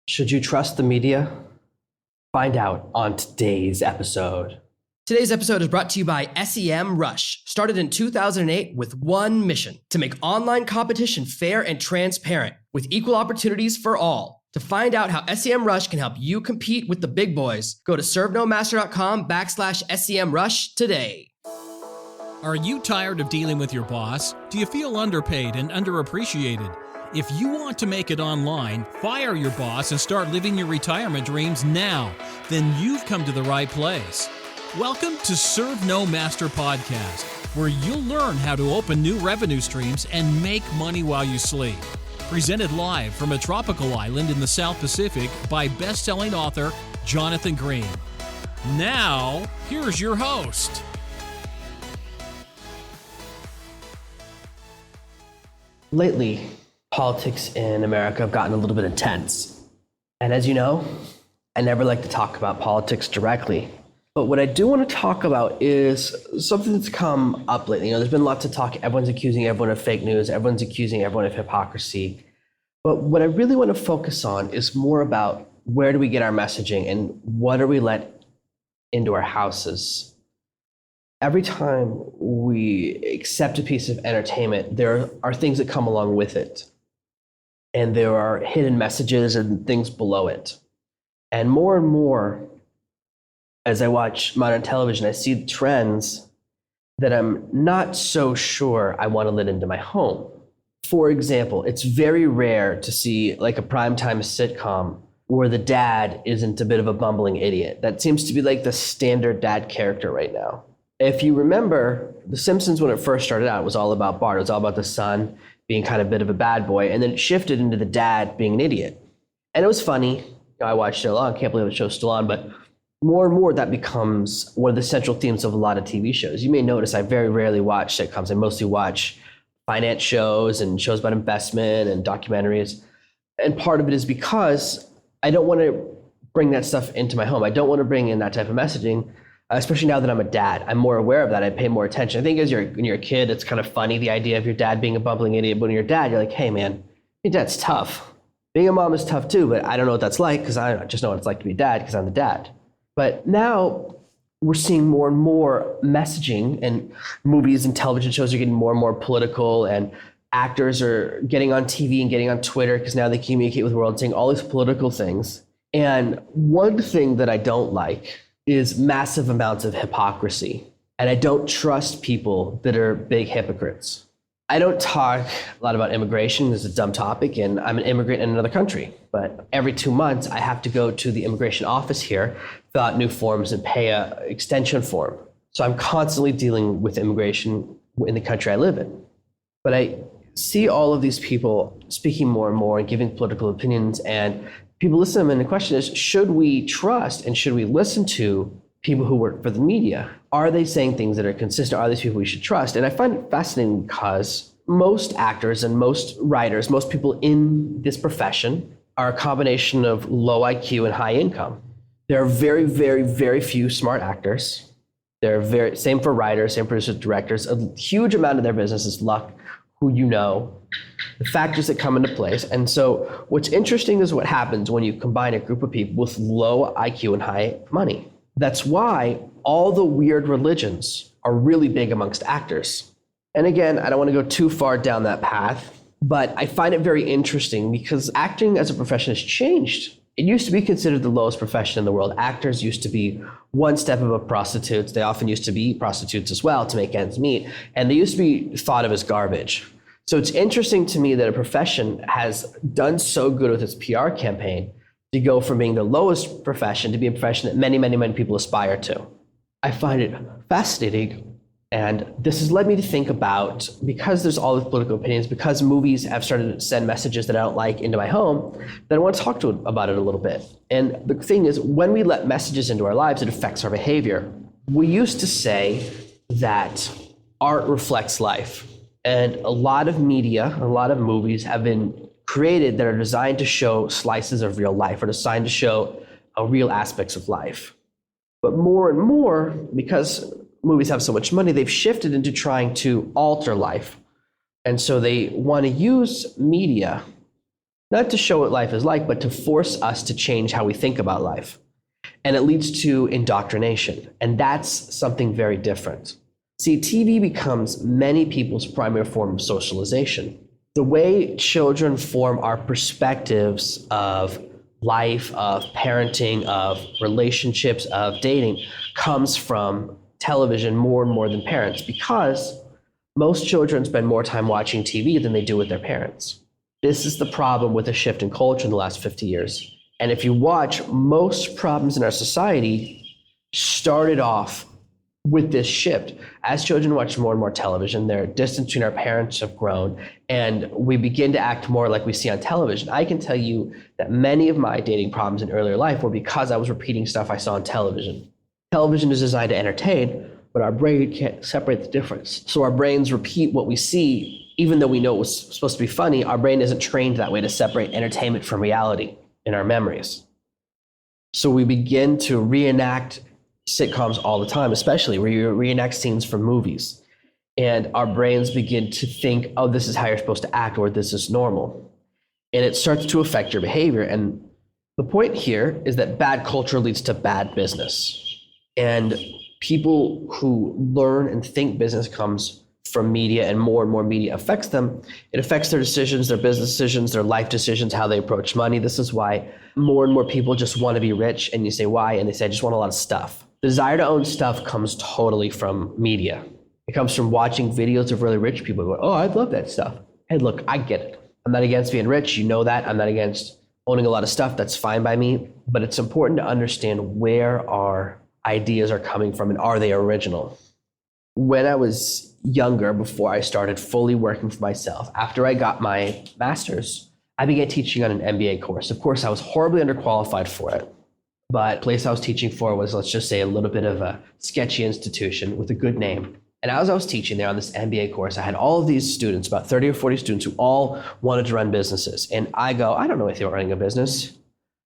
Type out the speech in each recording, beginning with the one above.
Should you trust the media? Find out on today's episode. Today's episode is brought to you by SEMrush, started in 2008 with one mission: to make online competition fair and transparent with equal opportunities for all. To find out how SEMrush can help you compete with the big boys, go to servenomaster.com/SEMrush today. Are you tired of dealing with your boss? Do you feel underpaid and underappreciated? If you want to make it online, fire your boss and start living your retirement dreams now, then you've come to the right place. Welcome to Serve No Master Podcast, where you'll learn how to open new revenue streams and make money while you sleep. Presented live from a tropical island in the South Pacific by best-selling author Jonathan Green. Now, here's your host. Lately, politics in America have gotten a little bit intense. And as you know, I never like to talk about politics directly. But what I do want to talk about is something that's come up lately. There's been lots of talk. Everyone's accusing everyone of fake news. Everyone's accusing everyone of hypocrisy. But what I really want to focus on is more about where do we get our messaging and what do we let into our houses. Every time we accept a piece of entertainment, there are things that come along with it. And there are hidden messages and things below it. And more, as I watch modern television, I see trends that I'm not so sure I want to let into my home. For example, it's very rare to see like a primetime sitcom where the dad isn't a bit of a bumbling idiot. That seems to be like the standard dad character right now. If you remember, The Simpsons, when it first started out, it was all about Bart. It was all about the son being kind of a bit of a bad boy, and then it shifted into the dad being an idiot. And it was funny. I watched it a lot. I can't believe the show's still on, but more and more that becomes one of the central themes of a lot of TV shows. You may notice I very rarely watch sitcoms. I mostly watch finance shows and shows about investment and documentaries. And part of it is because I don't want to bring that stuff into my home. I don't want to bring in that type of messaging, especially now that I'm a dad. I'm more aware of that. I pay more attention. I think when you're a kid, it's kind of funny, the idea of your dad being a bumbling idiot. But when you're a dad, you're like, hey, man, your dad's tough. Being a mom is tough too, but I don't know what that's like because I just know what it's like to be a dad because I'm the dad. But now we're seeing more and more messaging, and movies and television shows are getting more and more political, and actors are getting on TV and getting on Twitter because now they communicate with the world saying all these political things. And one thing that I don't like is massive amounts of hypocrisy. And I don't trust people that are big hypocrites. I don't talk a lot about immigration. It's a dumb topic, and I'm an immigrant in another country. But every 2 months, I have to go to the immigration office here, fill out new forms, and pay an extension form. So I'm constantly dealing with immigration in the country I live in. But I see all of these people speaking more and more and giving political opinions, and people listen to them, and the question is, should we trust and should we listen to people who work for the media? Are they saying things that are consistent? Are these people we should trust? And I find it fascinating because most actors and most writers, most people in this profession are a combination of low IQ and high income. There are very, very, very few smart actors. Same for writers, same for producers, directors. A huge amount of their business is luck, who you know, the factors that come into place. And so what's interesting is what happens when you combine a group of people with low IQ and high money. That's why all the weird religions are really big amongst actors. And again, I don't want to go too far down that path, but I find it very interesting because acting as a profession has changed. It used to be considered the lowest profession in the world. Actors used to be one step above prostitutes. They often used to be prostitutes as well to make ends meet. And they used to be thought of as garbage. So it's interesting to me that a profession has done so good with its PR campaign to go from being the lowest profession to be a profession that many, many, many people aspire to. I find it fascinating. And this has led me to think about, because there's all these political opinions, because movies have started to send messages that I don't like into my home, that I want to talk about it a little bit. And the thing is, when we let messages into our lives, it affects our behavior. We used to say that art reflects life. And a lot of media, a lot of movies have been created that are designed to show slices of real life or designed to show real aspects of life. But more and more, because movies have so much money, they've shifted into trying to alter life. And so they want to use media not to show what life is like, but to force us to change how we think about life. And it leads to indoctrination. And that's something very different. See, TV becomes many people's primary form of socialization. The way children form our perspectives of life, of parenting, of relationships, of dating, comes from television more and more than parents, because most children spend more time watching TV than they do with their parents. This is the problem with the shift in culture in the last 50 years. And if you watch, most problems in our society started off with this shift. As children watch more and more television, their distance between our parents have grown, and we begin to act more like we see on television. I can tell you that many of my dating problems in earlier life were because I was repeating stuff I saw on television. Television is designed to entertain, but our brain can't separate the difference. So our brains repeat what we see, even though we know it was supposed to be funny. Our brain isn't trained that way to separate entertainment from reality in our memories. So we begin to reenact sitcoms all the time, especially where you reenact scenes from movies. And our brains begin to think, oh, this is how you're supposed to act, or this is normal. And it starts to affect your behavior. And the point here is that bad culture leads to bad business. And people who learn and think business comes from media, and more media affects them. It affects their decisions, their business decisions, their life decisions, how they approach money. This is why more and more people just want to be rich. And you say, why? And they say, I just want a lot of stuff. The desire to own stuff comes totally from media. It comes from watching videos of really rich people going, oh, I'd love that stuff. Hey, look, I get it. I'm not against being rich. You know that. I'm not against owning a lot of stuff. That's fine by me. But it's important to understand where our ideas are coming from and are they original. When I was younger, before I started fully working for myself, after I got my master's, I began teaching on an MBA course. Of course, I was horribly underqualified for it. But the place I was teaching for was, let's just say, a little bit of a sketchy institution with a good name. And as I was teaching there on this MBA course, I had all of these students, about 30 or 40 students, who all wanted to run businesses. And I go, I don't know anything about running a business,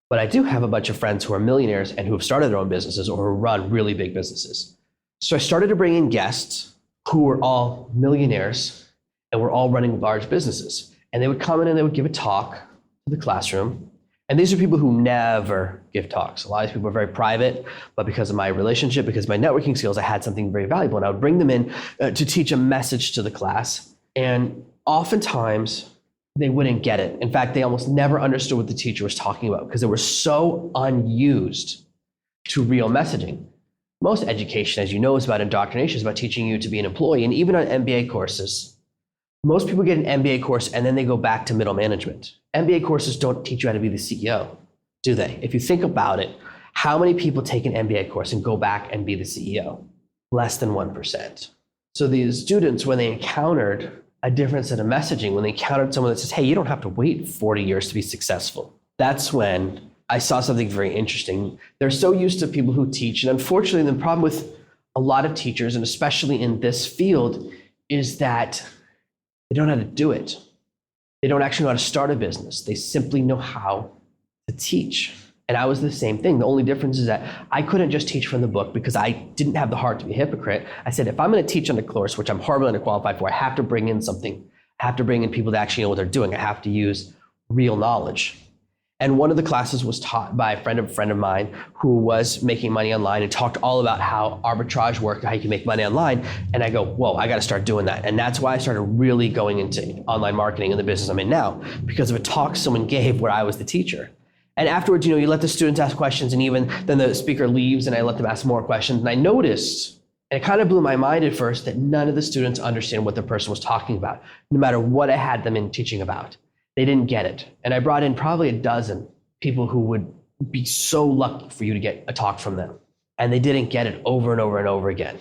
but I do have a bunch of friends who are millionaires and who have started their own businesses or who run really big businesses. So I started to bring in guests who were all millionaires and were all running large businesses. And they would come in and they would give a talk to the classroom. And these are people who never give talks. A lot of these people are very private, but because of my relationship, because of my networking skills, I had something very valuable. And I would bring them in to teach a message to the class. And oftentimes they wouldn't get it. In fact, they almost never understood what the teacher was talking about because they were so unused to real messaging. Most education, as you know, is about indoctrination, is about teaching you to be an employee. And even on MBA courses, most people get an MBA course and then they go back to middle management. MBA courses don't teach you how to be the CEO, do they? If you think about it, how many people take an MBA course and go back and be the CEO? Less than 1%. So these students, when they encountered a different set of messaging, when they encountered someone that says, hey, you don't have to wait 40 years to be successful, that's when I saw something very interesting. They're so used to people who teach. And unfortunately, the problem with a lot of teachers, and especially in this field, is that they don't know how to do it. They don't actually know how to start a business. They simply know how to teach. And I was the same thing. The only difference is that I couldn't just teach from the book because I didn't have the heart to be a hypocrite. I said, if I'm going to teach on a course, which I'm horribly underqualified for, I have to bring in something. I have to bring in people that actually know what they're doing. I have to use real knowledge. And one of the classes was taught by a friend of mine who was making money online and talked all about how arbitrage worked, how you can make money online. And I go, whoa, I got to start doing that. And that's why I started really going into online marketing in the business I'm in now, because of a talk someone gave where I was the teacher. And afterwards, you let the students ask questions, and even then the speaker leaves and I let them ask more questions. And I noticed, and it kind of blew my mind at first, that none of the students understand what the person was talking about, no matter what I had them in teaching about. They didn't get it. And I brought in probably a dozen people who would be so lucky for you to get a talk from them. And they didn't get it over and over and over again.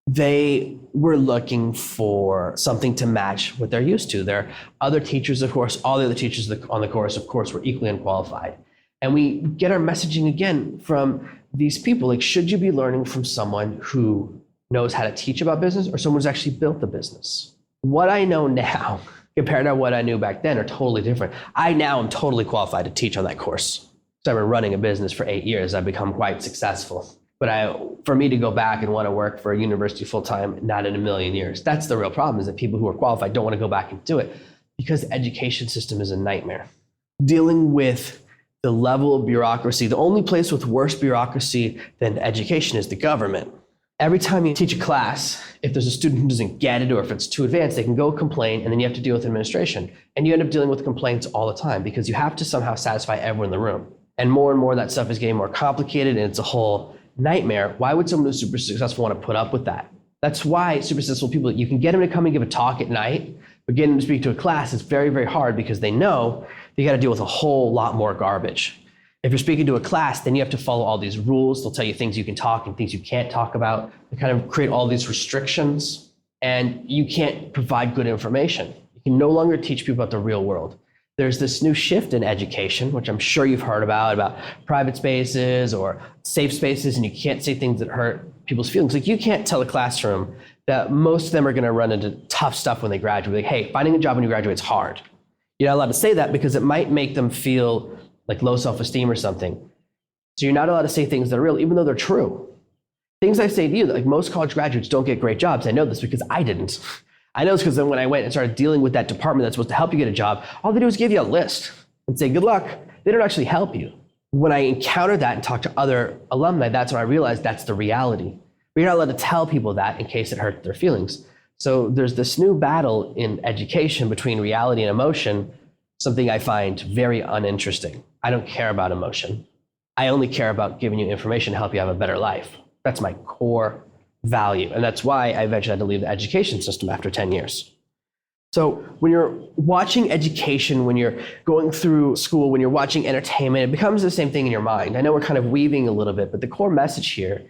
They were looking for something to match what they're used to. Their other teachers, of course, all the other teachers on the course, of course, were equally unqualified. And we get our messaging again from these people. Like, should you be learning from someone who knows how to teach about business or someone who's actually built the business? What I know now compared to what I knew back then are totally different. I now am totally qualified to teach on that course. So I've been running a business for 8 years. I've become quite successful. But for me to go back and want to work for a university full-time, not in a million years. That's the real problem, is that people who are qualified don't want to go back and do it because the education system is a nightmare. dealing with the level of bureaucracy. The only place with worse bureaucracy than education is the government. Every time you teach a class, if there's a student who doesn't get it or if it's too advanced, they can go complain and then you have to deal with administration. And you end up dealing with complaints all the time because you have to somehow satisfy everyone in the room. And more that stuff is getting more complicated and it's a whole nightmare. Why would someone who's super successful want to put up with that? That's why super successful people, you can get them to come and give a talk at night, but getting them to speak to a class is very, very hard because they know you got to deal with a whole lot more garbage. If you're speaking to a class, then you have to follow all these rules. They'll tell you things you can talk and things you can't talk about. They kind of create all these restrictions and you can't provide good information. You can no longer teach people about the real world. There's this new shift in education, which I'm sure you've heard about private spaces or safe spaces, and you can't say things that hurt people's feelings. Like you can't tell a classroom that most of them are gonna run into tough stuff when they graduate. Like, hey, finding a job when you graduate is hard. You're not allowed to say that because it might make them feel like low self-esteem or something. So you're not allowed to say things that are real, even though they're true. Things I say to you, like most college graduates don't get great jobs. I know this because I didn't. I know this because then when I went and started dealing with that department that's supposed to help you get a job, all they do is give you a list and say, good luck. They don't actually help you. When I encountered that and talked to other alumni, that's when I realized that's the reality. But you're not allowed to tell people that in case it hurts their feelings. So there's this new battle in education between reality and emotion, something I find very uninteresting. I don't care about emotion. I only care about giving you information to help you have a better life. That's my core value. And that's why I eventually had to leave the education system after 10 years. So when you're watching education, when you're going through school, when you're watching entertainment, it becomes the same thing in your mind. I know we're kind of weaving a little bit, but the core message here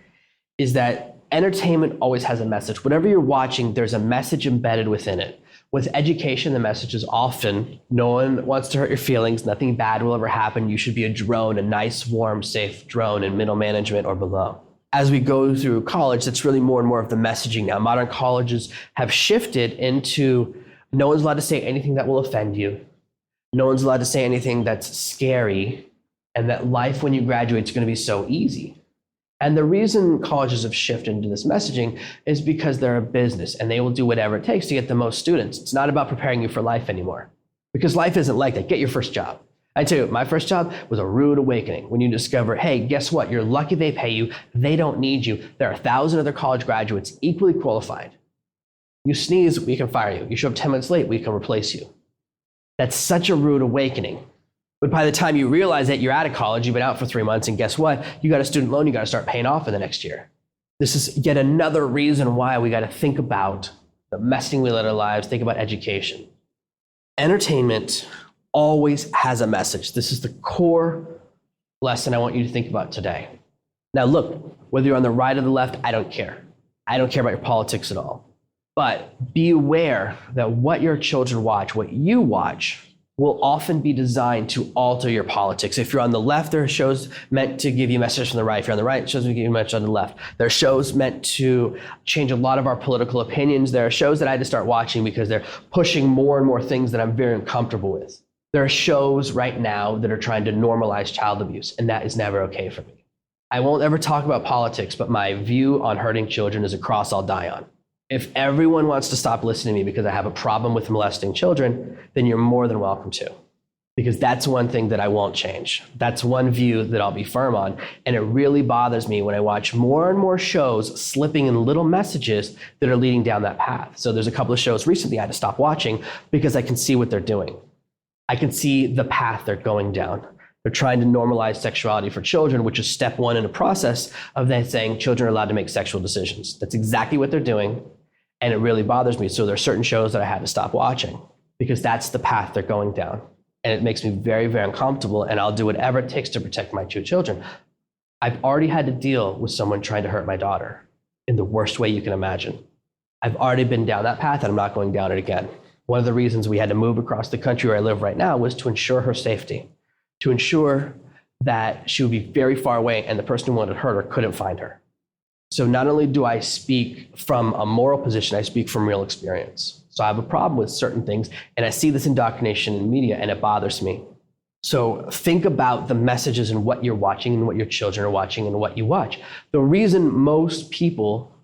is that entertainment always has a message. Whatever you're watching, there's a message embedded within it. With education, the message is often, no one wants to hurt your feelings, nothing bad will ever happen, you should be a drone, a nice, warm, safe drone in middle management or below. As we go through college, that's really more and more of the messaging now. Modern colleges have shifted into no one's allowed to say anything that will offend you, no one's allowed to say anything that's scary, and that life when you graduate is going to be so easy. And the reason colleges have shifted into this messaging is because they're a business and they will do whatever it takes to get the most students. It's not about preparing you for life anymore because life isn't like that. Get your first job. I tell you, my first job was a rude awakening when you discover, hey, guess what? You're lucky they pay you. They don't need you. There are 1,000 other college graduates equally qualified. You sneeze, we can fire you. You show up 10 minutes late, we can replace you. That's such a rude awakening. But by the time you realize that you're out of college, you've been out for 3 months, and guess what? You got a student loan you got to start paying off in the next year. This is yet another reason why we got to think about the messing we let our lives, think about education. Entertainment always has a message. This is the core lesson I want you to think about today. Now look, whether you're on the right or the left, I don't care. I don't care about your politics at all. But be aware that what your children watch, what you watch, will often be designed to alter your politics. If you're on the left, there are shows meant to give you a message from the right. If you're on the right, shows meant to give you a message on the left. There are shows meant to change a lot of our political opinions. There are shows that I had to start watching because they're pushing more and more things that I'm very uncomfortable with. There are shows right now that are trying to normalize child abuse, and that is never okay for me. I won't ever talk about politics, but my view on hurting children is a cross I'll die on. If everyone wants to stop listening to me because I have a problem with molesting children, then you're more than welcome to. Because that's one thing that I won't change. That's one view that I'll be firm on. And it really bothers me when I watch more and more shows slipping in little messages that are leading down that path. So there's a couple of shows recently I had to stop watching because I can see what they're doing. I can see the path they're going down. They're trying to normalize sexuality for children, which is step one in a process of then saying children are allowed to make sexual decisions. That's exactly what they're doing. And it really bothers me. So there are certain shows that I had to stop watching because that's the path they're going down. And it makes me very, very uncomfortable. And I'll do whatever it takes to protect my two children. I've already had to deal with someone trying to hurt my daughter in the worst way you can imagine. I've already been down that path and I'm not going down it again. One of the reasons we had to move across the country where I live right now was to ensure her safety, to ensure that she would be very far away and the person who wanted to hurt her couldn't find her. So not only do I speak from a moral position, I speak from real experience. So I have a problem with certain things, and I see this indoctrination in media, and it bothers me. So think about the messages and what you're watching and what your children are watching and what you watch. The reason most people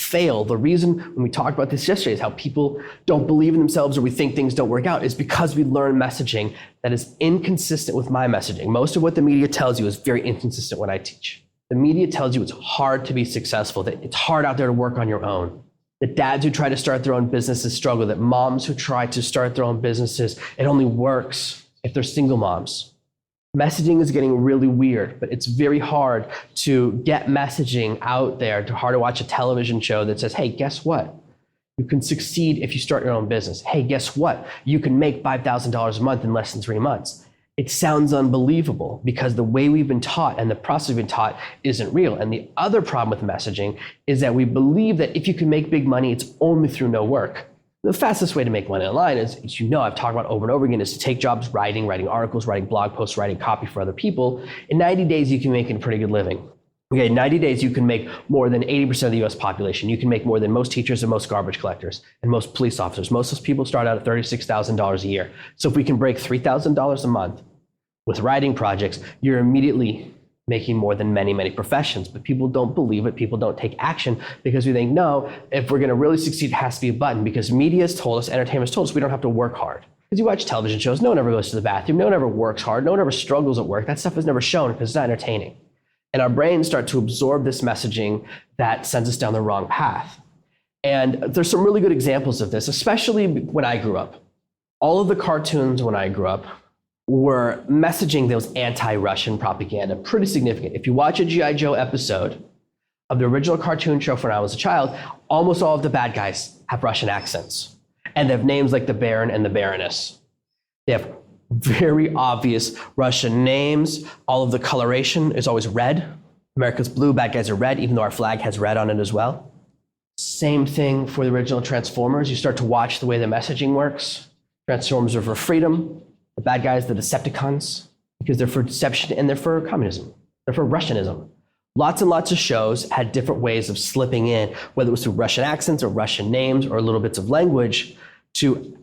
fail, the reason when we talked about this yesterday is how people don't believe in themselves or we think things don't work out is because we learn messaging that is inconsistent with my messaging. Most of what the media tells you is very inconsistent when I teach. The media tells you it's hard to be successful, that it's hard out there to work on your own. That dads who try to start their own businesses struggle, that moms who try to start their own businesses, it only works if they're single moms. Messaging is getting really weird, but it's very hard to get messaging out there, hard to watch a television show that says, hey, guess what? You can succeed if you start your own business. Hey, guess what? You can make $5,000 a month in less than 3 months. It sounds unbelievable because the way we've been taught and the process we've been taught isn't real. And the other problem with messaging is that we believe that if you can make big money, it's only through no work. The fastest way to make money online is, as you know, I've talked about over and over again, is to take jobs writing articles, writing blog posts, writing copy for other people. In 90 days, you can make a pretty good living. Okay, in 90 days, you can make more than 80% of the US population. You can make more than most teachers and most garbage collectors and most police officers. Most of those people start out at $36,000 a year. So if we can break $3,000 a month with writing projects, you're immediately making more than many, many professions. But people don't believe it. People don't take action because we think, no, if we're going to really succeed, it has to be a button because media has told us, entertainment has told us we don't have to work hard. Because you watch television shows, no one ever goes to the bathroom, no one ever works hard, no one ever struggles at work. That stuff is never shown because it's not entertaining. And our brains start to absorb this messaging that sends us down the wrong path. And there's some really good examples of this, especially when I grew up. All of the cartoons when I grew up were messaging that was anti-Russian propaganda, pretty significant. If you watch a G.I. Joe episode of the original cartoon show when I was a child, almost all of the bad guys have Russian accents. And they have names like the Baron and the Baroness. They have very obvious Russian names. All of the coloration is always red. America's blue, bad guys are red, even though our flag has red on it as well. Same thing for the original Transformers. You start to watch the way the messaging works. Transformers are for freedom. The bad guys, the Decepticons, because they're for deception and they're for communism. They're for Russianism. Lots and lots of shows had different ways of slipping in, whether it was through Russian accents or Russian names or little bits of language to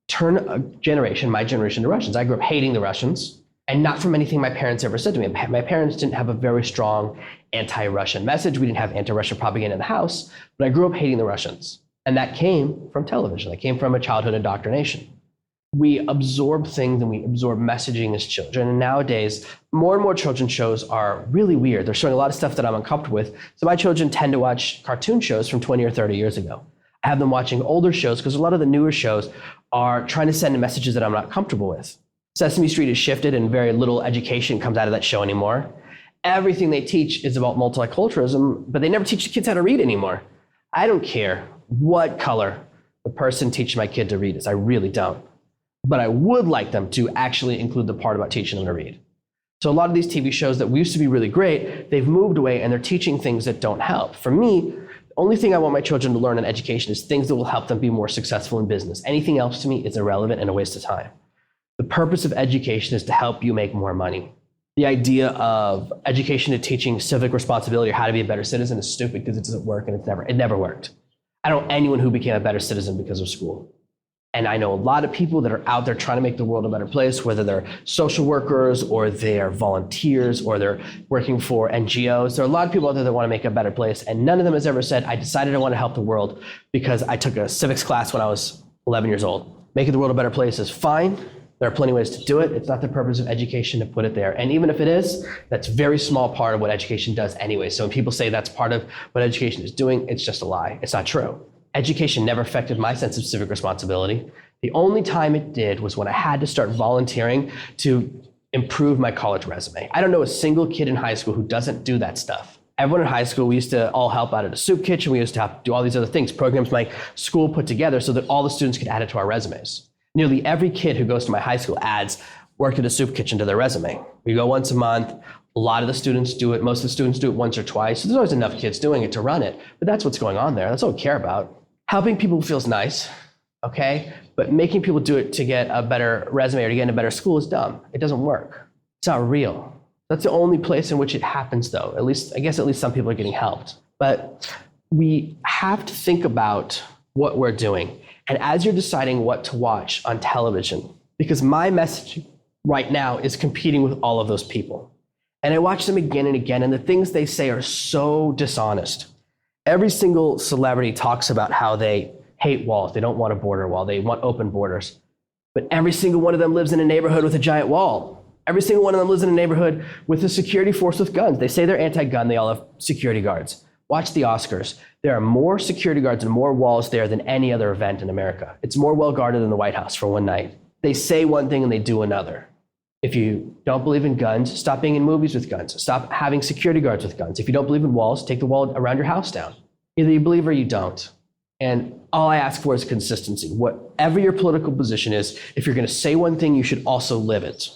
turn a generation, my generation, to Russians. I grew up hating the Russians, and not from anything my parents ever said to me. My parents didn't have a very strong anti-Russian message. We didn't have anti-Russian propaganda in the house, but I grew up hating the Russians. And that came from television. That came from a childhood indoctrination. We absorb things and we absorb messaging as children. And nowadays, more and more children's shows are really weird. They're showing a lot of stuff that I'm uncomfortable with. So my children tend to watch cartoon shows from 20 or 30 years ago. I have them watching older shows because a lot of the newer shows are trying to send messages that I'm not comfortable with. Sesame Street has shifted and very little education comes out of that show anymore. Everything they teach is about multiculturalism, but they never teach the kids how to read anymore. I don't care what color the person teaching my kid to read is. I really don't. But I would like them to actually include the part about teaching them to read. So a lot of these TV shows that used to be really great, they've moved away and they're teaching things that don't help. For me, the only thing I want my children to learn in education is things that will help them be more successful in business. Anything else to me is irrelevant and a waste of time. The purpose of education is to help you make more money. The idea of education to teaching civic responsibility or how to be a better citizen is stupid because it doesn't work and it never worked. I don't know anyone who became a better citizen because of school. And I know a lot of people that are out there trying to make the world a better place, whether they're social workers or they're volunteers or they're working for NGOs. There are a lot of people out there that want to make a better place. And none of them has ever said, I decided I want to help the world because I took a civics class when I was 11 years old. Making the world a better place is fine. There are plenty of ways to do it. It's not the purpose of education to put it there. And even if it is, that's a very small part of what education does anyway. So when people say that's part of what education is doing, it's just a lie. It's not true. Education never affected my sense of civic responsibility. The only time it did was when I had to start volunteering to improve my college resume. I don't know a single kid in high school who doesn't do that stuff. Everyone in high school, we used to all help out at a soup kitchen. We used to have to do all these other things, programs my school put together so that all the students could add it to our resumes. Nearly every kid who goes to my high school adds worked at a soup kitchen to their resume. We go once a month. A lot of the students do it. Most of the students do it once or twice. So there's always enough kids doing it to run it. But that's what's going on there. That's all we care about. Helping people feels nice, okay? But making people do it to get a better resume or to get in a better school is dumb. It doesn't work. It's not real. That's the only place in which it happens though. At least some people are getting helped. But we have to think about what we're doing. And as you're deciding what to watch on television, because my message right now is competing with all of those people. And I watch them again and again, and the things they say are so dishonest. Every single celebrity talks about how they hate walls. They don't want a border wall. They want open borders. But every single one of them lives in a neighborhood with a giant wall. Every single one of them lives in a neighborhood with a security force with guns. They say they're anti-gun. They all have security guards. Watch the Oscars. There are more security guards and more walls there than any other event in America. It's more well guarded than the White House for one night. They say one thing and they do another. If you don't believe in guns, stop being in movies with guns. Stop having security guards with guns. If you don't believe in walls, take the wall around your house down. Either you believe or you don't. And all I ask for is consistency. Whatever your political position is, if you're going to say one thing, you should also live it.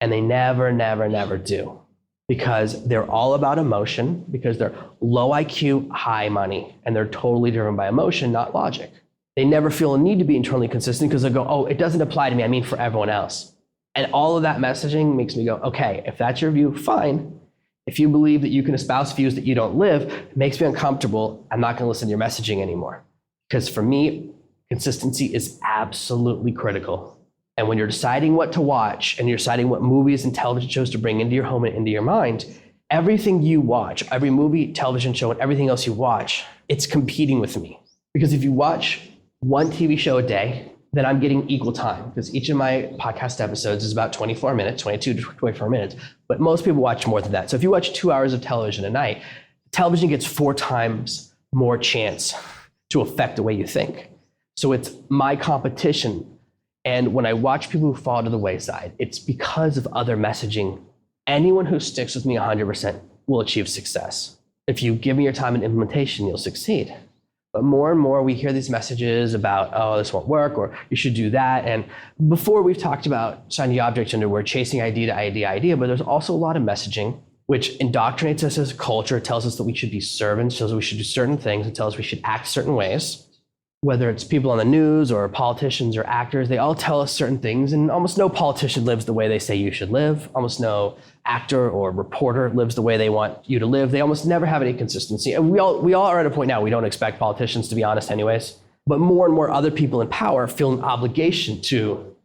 And they never, never, never do. Because they're all about emotion, because they're low IQ, high money, and they're totally driven by emotion, not logic. They never feel a need to be internally consistent because they go, oh, it doesn't apply to me, I mean for everyone else. And all of that messaging makes me go, okay, if that's your view, fine. If you believe that you can espouse views that you don't live, it makes me uncomfortable. I'm not gonna listen to your messaging anymore. Because for me, consistency is absolutely critical. And when you're deciding what to watch and you're deciding what movies and television shows to bring into your home and into your mind, everything you watch, every movie, television show, and everything else you watch, it's competing with me. Because if you watch one TV show a day, then I'm getting equal time, because each of my podcast episodes is about 24 minutes, 22 to 24 minutes, but most people watch more than that. So if you watch 2 hours of television a night, television gets 4 times more chance to affect the way you think. So it's my competition. And when I watch people who fall to the wayside, it's because of other messaging. Anyone who sticks with me 100% will achieve success. If you give me your time and implementation, you'll succeed. But more and more we hear these messages about, oh, this won't work, or you should do that. And before we've talked about shiny object under we're chasing idea to idea, but there's also a lot of messaging which indoctrinates us as a culture, tells us that we should be servants, tells us we should do certain things, and tells us we should act certain ways. Whether it's people on the news or politicians or actors, they all tell us certain things, and almost no politician lives the way they say you should live. Almost no actor or reporter lives the way they want you to live. They almost never have any consistency. And we all are at a point now, we don't expect politicians to be honest anyways. But more and more other people in power feel an obligation to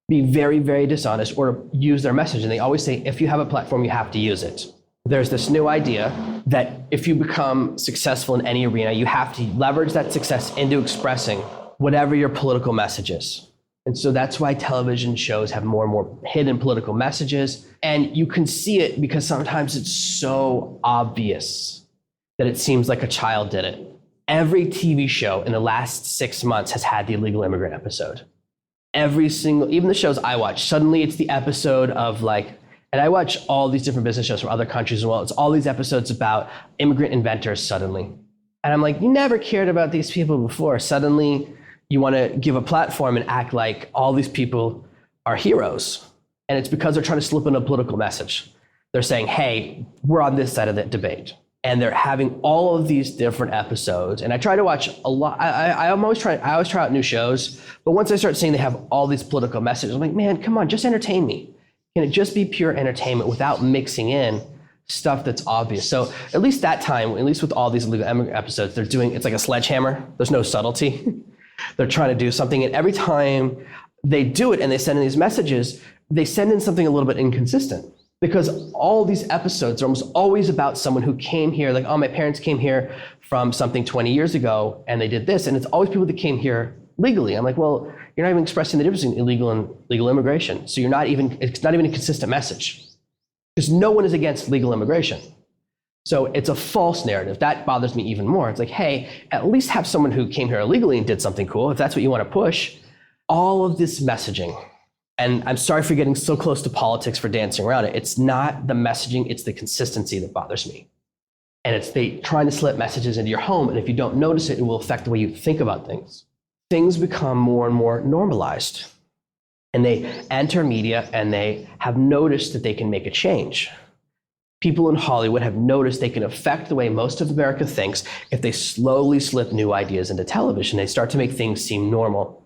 be very, very dishonest or to use their message. And they always say, if you have a platform, you have to use it. There's this new idea that if you become successful in any arena, you have to leverage that success into expressing whatever your political message is. And so that's why television shows have more and more hidden political messages. And you can see it because sometimes it's so obvious that it seems like a child did it. Every TV show in the last 6 months has had the illegal immigrant episode. Every single, even the shows I watch, suddenly it's the episode of and I watch all these different business shows from other countries as well. It's all these episodes about immigrant inventors suddenly. And I'm like, you never cared about these people before. Suddenly you want to give a platform and act like all these people are heroes. And it's because they're trying to slip in a political message. They're saying, hey, we're on this side of the debate. And they're having all of these different episodes. And I try to watch a lot. I always try out new shows. But once I start seeing they have all these political messages, I'm like, man, come on, just entertain me. Can it just be pure entertainment without mixing in stuff that's obvious? So at least that time, at least with all these illegal immigrant episodes, they're doing, it's like a sledgehammer. There's no subtlety. They're trying to do something. And every time they do it and they send in these messages, they send in something a little bit inconsistent. Because all these episodes are almost always about someone who came here, like, oh, my parents came here from something 20 years ago and they did this. And it's always people that came here legally. I'm like, well, you're not even expressing the difference between illegal and legal immigration. So it's not even a consistent message. Because no one is against legal immigration. So it's a false narrative. That bothers me even more. It's like, hey, at least have someone who came here illegally and did something cool, if that's what you want to push. All of this messaging, and I'm sorry for getting so close to politics for dancing around it. It's not the messaging, it's the consistency that bothers me. And it's they trying to slip messages into your home, and if you don't notice it, it will affect the way you think about things. Things become more and more normalized. And they enter media and they have noticed that they can make a change. People in Hollywood have noticed they can affect the way most of America thinks if they slowly slip new ideas into television. They start to make things seem normal.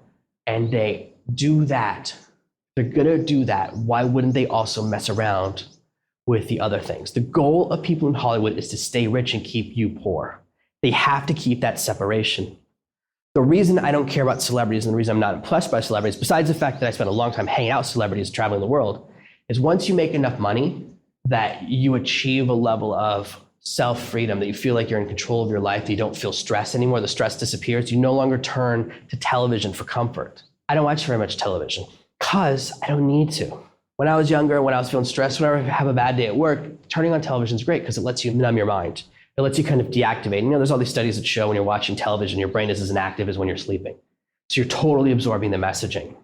And they do that. They're gonna do that. Why wouldn't they also mess around with the other things? The goal of people in Hollywood is to stay rich and keep you poor. They have to keep that separation. The reason I don't care about celebrities and the reason I'm not impressed by celebrities, besides the fact that I spent a long time hanging out with celebrities traveling the world, is once you make enough money that you achieve a level of self-freedom, that you feel like you're in control of your life, that you don't feel stress anymore, the stress disappears, you no longer turn to television for comfort. I don't watch very much television because I don't need to. When I was younger, when I was feeling stressed, whenever I have a bad day at work, turning on television is great because it lets you numb your mind. It lets you kind of deactivate. You know, there's all these studies that show when you're watching television, your brain is as inactive as when you're sleeping. So you're totally absorbing the messaging.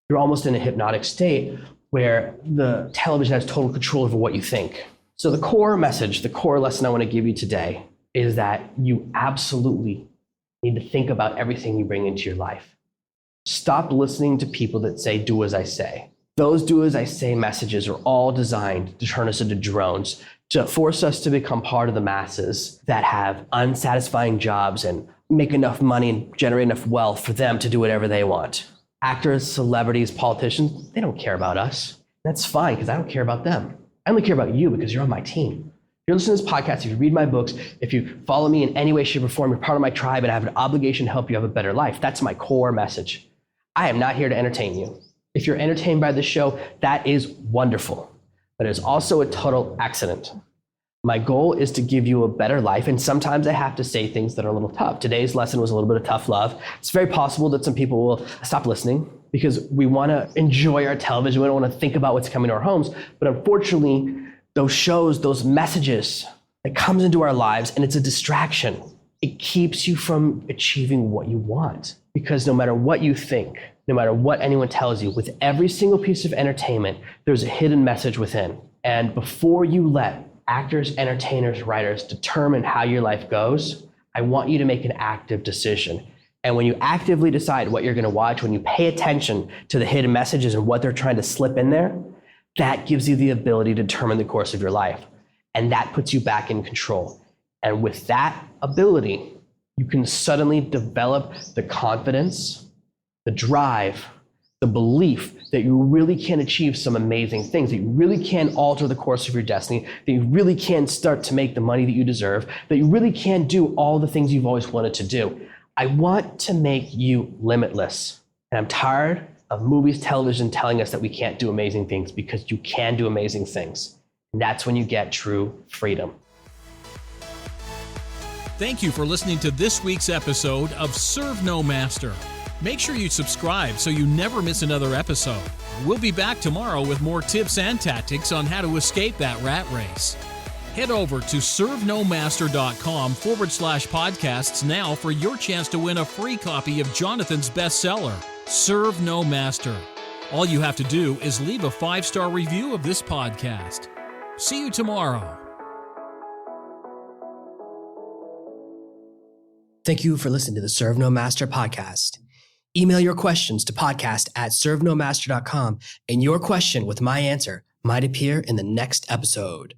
You're almost in a hypnotic state where the television has total control over what you think. So the core message, the core lesson I want to give you today is that you absolutely need to think about everything you bring into your life. Stop listening to people that say, do as I say. Those do as I say messages are all designed to turn us into drones, to force us to become part of the masses that have unsatisfying jobs and make enough money and generate enough wealth for them to do whatever they want. Actors, celebrities, politicians, they don't care about us. That's fine because I don't care about them. I only care about you because you're on my team. If you're listening to this podcast, if you read my books, if you follow me in any way, shape, or form, you're part of my tribe and I have an obligation to help you have a better life. That's my core message. I am not here to entertain you. If you're entertained by this show, that is wonderful, but it's also a total accident. My goal is to give you a better life, and sometimes I have to say things that are a little tough. Today's lesson was a little bit of tough love. It's very possible that some people will stop listening because we want to enjoy our television. We don't want to think about what's coming to our homes. But unfortunately, those shows, those messages, it comes into our lives and it's a distraction. It keeps you from achieving what you want. Because no matter what you think, no matter what anyone tells you, with every single piece of entertainment, there's a hidden message within. And before you let actors, entertainers, writers determine how your life goes, I want you to make an active decision. And when you actively decide what you're going to watch, when you pay attention to the hidden messages and what they're trying to slip in there, that gives you the ability to determine the course of your life. And that puts you back in control. And with that ability, you can suddenly develop the confidence, the drive, the belief that you really can achieve some amazing things, that you really can alter the course of your destiny, that you really can start to make the money that you deserve, that you really can do all the things you've always wanted to do. I want to make you limitless. And I'm tired of movies, television telling us that we can't do amazing things, because you can do amazing things. And that's when you get true freedom. Thank you for listening to this week's episode of Serve No Master. Make sure you subscribe so you never miss another episode. We'll be back tomorrow with more tips and tactics on how to escape that rat race. Head over to servenomaster.com/podcasts now for your chance to win a free copy of Jonathan's bestseller, Serve No Master. All you have to do is leave a 5-star review of this podcast. See you tomorrow. Thank you for listening to the Serve No Master podcast. Email your questions to podcast@servenomaster.com, and your question with my answer might appear in the next episode.